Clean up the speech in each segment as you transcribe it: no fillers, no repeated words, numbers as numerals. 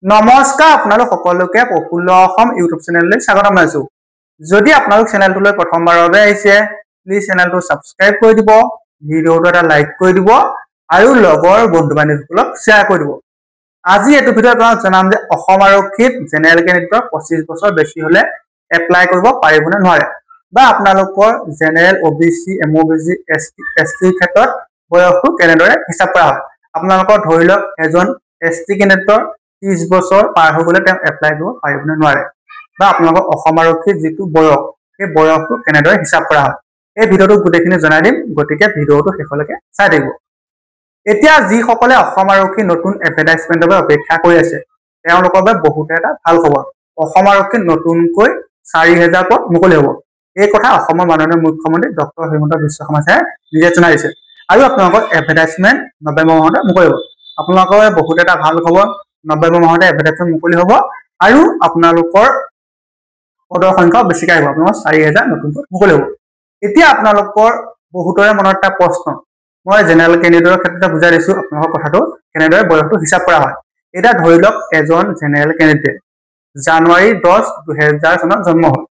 নমস্কাৰ আপোনালোক সকলোকে প্ৰফুল্ল অসম ইউটিউব চেনেললৈ স্বাগতম জনাইছো। যদি আপোনালোক চেনেলটোলৈ প্ৰথমবাৰৰ বাবে আহিছে প্লিজ চেনেলটো সাবস্ক্ৰাইব কৰি দিব, ভিডিঅ'টো এটা লাইক কৰি দিব আৰু লগৰ বন্ধু বান্ধৱীসকলক শ্বেয়াৰ কৰি দিব। আজি এইটো ভিডিঅ'ত আপোনাক জনাম যে অসম আৰক্ষীত জেনেৰেল কেণ্ডিডেটৰ 25 বছৰ বেছি হলে এপ্লাই কৰিব পাৰিব নে নোৱাৰে, বা আপোনালোকৰ জেনেৰেল ওবিসি এমওবিসি এসটি ক্ষেত্ৰত বয়সটো কেনেদৰে হিচাপ কৰা হয়। আপোনালোকৰ ধৰি লওক এজন এসটি কেণ্ডিডেটৰ 30 বছৰ পাৰ হৈ গলে তেওঁ এপ্লাই কৰিব পাৰিব নে নোৱাৰে, বা আপোনালোকৰ অসম আৰক্ষীৰ যিটো বয়স সেই বয়সটো কেনেদৰে হিচাপ কৰা হয়। এই ভিডিঅ'টো গোটেইখিনি জনাই দিম, গতিকে ভিডিঅ'টো শেষলৈকে চাই থাকিব। এতিয়া যিসকলে অসম আৰক্ষীৰ নতুন এডভাৰটাইজমেণ্টৰ বাবে অপেক্ষা কৰি আছে তেওঁলোকৰ বাবে বহুতে এটা ভাল খবৰ। অসম আৰক্ষীত নতুনকৈ 4000 পদ মুকলি হ'ব। এই কথা অসমৰ মাননীয় মুখ্যমন্ত্ৰী ডক্টৰ হিমন্ত বিশ্ব শৰ্মাই নিজে জনাই দিছে। আৰু আপোনালোকৰ এডভাৰটাইজমেণ্ট নৱেম্বৰ মাহতে মুকলি হ'ব। আপোনালোকৰ বহুতে এটা ভাল খবৰ, নৱেম্বৰ মাহতে এডভাৰটাইজমেণ্ট মুকলি হ'ব আৰু আপোনালোকৰ পদৰ সংখ্যাও বেছিকৈ আহিব। আপোনালোকৰ 4000 নতুনকৈ মুকলি হ'ব। এতিয়া আপোনালোকৰ বহুতৰে মনত এটা প্ৰশ্ন, মই জেনেৰেল কেণ্ডিডেটৰ ক্ষেত্ৰতে বুজাই দিছো আপোনালোকৰ কথাটো কেনেদৰে বয়সটো হিচাপ কৰা হয়। এতিয়া ধৰি লওক এজন জেনেৰেল কেণ্ডিডেট জানুৱাৰী 10, 2000 চনত জন্ম হ'ল।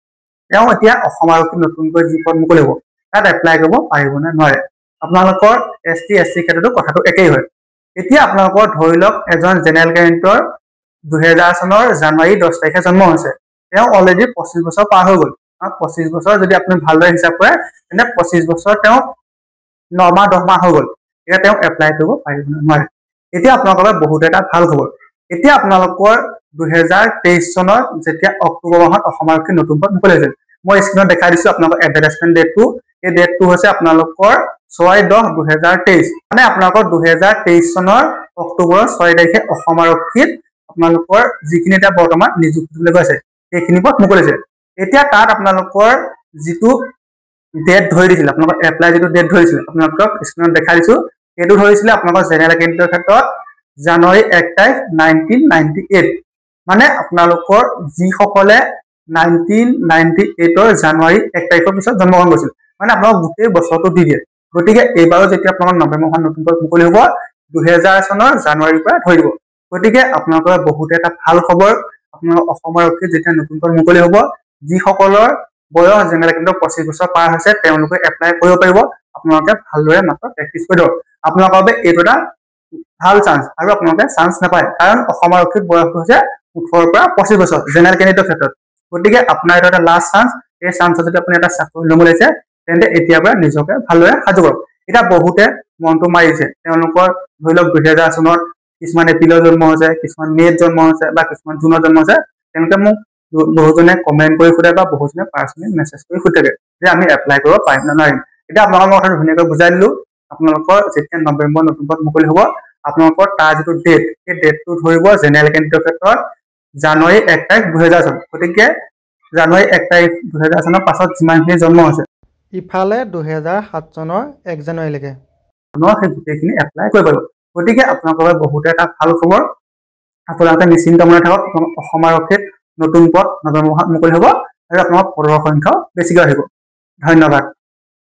তেওঁ এতিয়া অসম আৰক্ষীত নতুনকৈ যি পদ মুকলি হ'ব তাত এপ্লাই কৰিব পাৰিব নে নোৱাৰে। আপোনালোকৰ এসটি এসটি ক্ষেত্ৰতো কথাটো একেই হয়। এতিয়া আপোনালোকৰ ধৰি লওক এজন জেনেৰেল কেণ্ডিডেটৰ 2000 চনৰ জানুৱাৰী 10 তাৰিখে জন্ম হৈছে। তেওঁ অলৰেডি 25 বছৰ পাৰ হৈ গ'ল। 25 বছৰ যদি আপুনি ভালদৰে হিচাপ কৰে তেন্তে 25 বছৰ তেওঁ 9 মাহ 10 মাহ হৈ গ'ল। এতিয়া তেওঁ এপ্লাই কৰিব পাৰিব নে নোৱাৰে। এতিয়া আপোনালোকৰ বহুত এটা ভাল খবৰ। এতিয়া আপোনালোকৰ 2023 চনৰ যেতিয়া অক্টোবৰ মাহত অসম আৰক্ষীৰ নতুন পদ মুকলি হৈছিল, মই স্ক্ৰীনত দেখাই দিছো আপোনালোকৰ এডভাৰটাইজমেণ্ট ডেটটো। এই ডেটটো হৈছে আপোনালোকৰ 6-10-2023, মানে আপোনালোকৰ 2023 চনৰ অক্টোবৰৰ 6 তাৰিখে অসম আৰক্ষীত আপোনালোকৰ যিখিনি এতিয়া বৰ্তমান নিযুক্তি দিবলৈ গৈছে সেইখিনি পদ মুকলি হৈছে। এতিয়া তাত আপোনালোকৰ যিটো ডেট ধৰি দিছিল, আপোনালোকৰ এপ্লাই যিটো ডেট ধৰিছিল আপোনালোকক স্ক্ৰীনত দেখাই দিছো, সেইটো ধৰিছিলে আপোনালোকৰ জেনেৰেল কেণ্ডিডেটৰ ক্ষেত্ৰত জানুৱাৰী 1 তাৰিখ 1998। মানে আপোনালোকৰ যিসকলে 1998 জানুৱাৰী 1 তাৰিখৰ পিছত জন্মগ্ৰহণ কৰিছিল, মানে আপোনালোক গোটেই বছৰটো দি দিয়ে। গতিকে এইবাৰো যেতিয়া আপোনালোকৰ নৱেম্বৰ মাহত নতুন পদ মুকলি হ'ব 2000 চনৰ জানুৱাৰীৰ পৰা ধৰি দিব। গতিকে আপোনালোকৰ বহুতে এটা ভাল খবৰ। আপোনালোকৰ অসম আৰক্ষীত যেতিয়া নতুন পদ মুকলি হ'ব, যিসকলৰ বয়স জেনেৰেল কেণ্ডিডেটৰ 25 বছৰ পাৰ হৈছে তেওঁলোকে এপ্লাই কৰিব পাৰিব। আপোনালোকে ভালদৰে মাত্ৰ প্ৰেক্টিচ কৰি দিয়ক। আপোনালোকৰ বাবে এইটো এটা ভাল চান্স আৰু আপোনালোকে চান্স নাপায়, কাৰণ অসম আৰক্ষীৰ বয়সটো হৈছে 18 পৰা 25 বছৰ জেনেৰেল কেণ্ডিডেটৰ ক্ষেত্ৰত। গতিকে আপোনাৰ এইটো এটা লাষ্ট চান্স। এই চান্সত যদি আপুনি এটা চাকৰি ল'ব লাগিছে তেন্তে এতিয়াৰ পৰা নিজকে ভালদৰে সাজু কৰক। এতিয়া বহুতে মনটো মাৰিছে, তেওঁলোকৰ ধৰি লওক 2000 চনত কিছুমান এপ্ৰিলত জন্ম হৈছে, কিছুমান মে'ত জন্ম হৈছে বা কিছুমান জুনত জন্ম হৈছে। তেওঁলোকে মোক বহুজনে কমেণ্ট কৰি সোধে বা বহুজনে পাৰ্চনেলি মেছেজ কৰি সুধি থাকে যে আমি এপ্লাই কৰিব পাৰিম নে নোৱাৰিম। এতিয়া আপোনালোকৰ কথাটো ধুনীয়াকৈ বুজাই দিলো। আপোনালোকৰ যেতিয়া নৱেম্বৰ নতুন পদ মুকলি হ'ব, আপোনালোকৰ তাৰ যিটো ডেট সেই ডেটটো ধৰিব জেনেৰেল কেণ্ডিডেটৰ ক্ষেত্ৰত জানুৱাৰী 1 তাৰিখ 2000 চন। গতিকে জানুৱাৰী 1 তাৰিখ 2000 চনৰ পাছত যিমানখিনি জন্ম হৈছে ইফালে 2007 চনৰ 1 জানুৱাৰীলৈকে সেই গোটেইখিনি এপ্লাই কৰিব পাৰিব। গতিকে আপোনালোকৰ বহুতে এটা ভাল খবৰ। আপোনালোকে নিশ্চিন্ত মনে থাকক। অসম আৰক্ষীত নতুন পদ নৱেম্বৰ মাহত মুকলি হ'ব আৰু আপোনালোকৰ পদৰ সংখ্যাও বেছিকৈ আহিব। ধন্যবাদ।